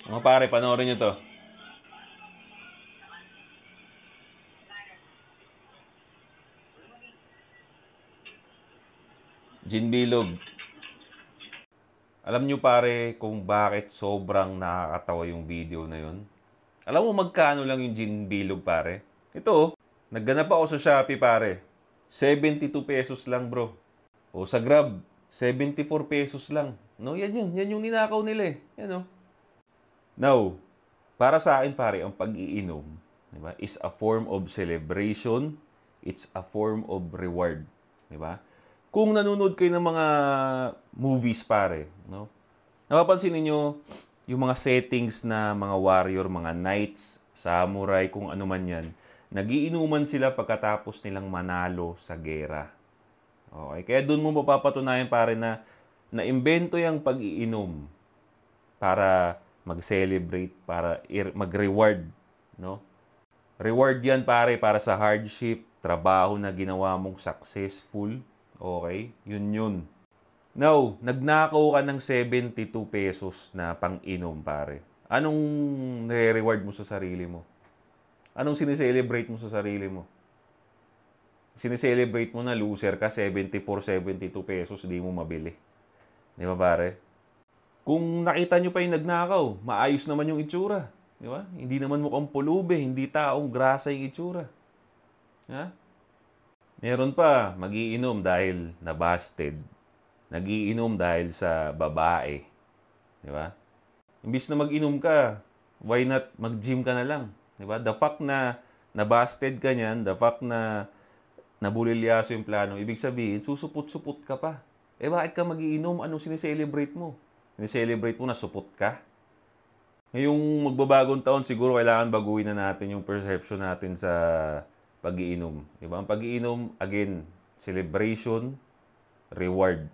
Mga pare, panoorin nyo to. Gin Bilog. Alam nyo pare kung bakit sobrang nakakatawa yung video na yun? Alam mo magkano lang yung Gin Bilog pare? Ito, nagganap ako sa Shopee pare. 72 pesos lang bro. O sa Grab, 74 pesos lang. No, yan yun. Yan yung ninakaw nila eh. Yan o. Now, para sa akin pare, ang pag-iinom, di ba, is a form of celebration. It's a form of reward. Di ba? Kung nanonood kayo ng mga movies pare, no? Napapansin niyo yung mga settings na mga warrior, mga knights, samurai, kung ano man yan, nagiinuman sila pagkatapos nilang manalo sa gera. Okay? Kaya doon mo mapapatunayan pare na naimbento yung pag-iinom para mag-celebrate, para mag-reward, no? Reward yan pare para sa hardship, trabaho na ginawa mong successful. Okay? Yun. Now, nagnakaw ka ng 72 pesos na pang-inom pare. Anong nire-reward mo sa sarili mo? Anong sineselebrate mo sa sarili mo? Sineselebrate mo na loser ka, 74, 72 pesos, di mo mabili. Di ba pare? Kung nakita nyo pa yung nagnakaw, maayos naman yung itsura. Di ba? Hindi naman mukhang pulube, hindi taong grasa yung itsura. Ha? Meron pa, magiinom dahil nabasted. Nagiinom dahil sa babae. Di ba? Imbis na mag-inom ka, why not mag-gym ka na lang? Di ba? The fact na nabasted ka niyan, the fact na nabulilyaso yung plano, ibig sabihin, susupot-supot ka pa. Eh bakit ka magiinom? Anong sineselebrate mo? Sineselebrate mo na supot ka? Ngayong magbabagong taon, siguro kailangan baguhin na natin yung perception natin sa pag-iinom. Diba? Ang pag-iinom, again, celebration, reward.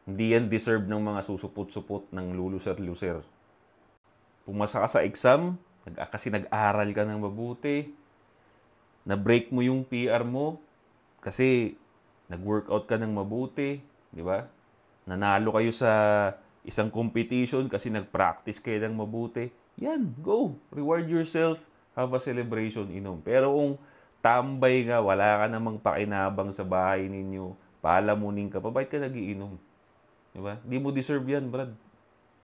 Hindi yan deserve ng mga susupot-supot ng lulusar-luser. Pumasa ka sa exam, kasi nag-aral ka ng mabuti, na-break mo yung PR mo, kasi nag-workout ka ng mabuti, di ba? Nanalo kayo sa isang competition kasi nag-practice kayo ng mabuti. Yan, go! Reward yourself, have a celebration, inom. Pero kung tambay ka, wala ka namang pakinabang sa bahay ninyo, palamunin ka pa, bakit ka nagiinom? Di ba? Di mo deserve yan, brad.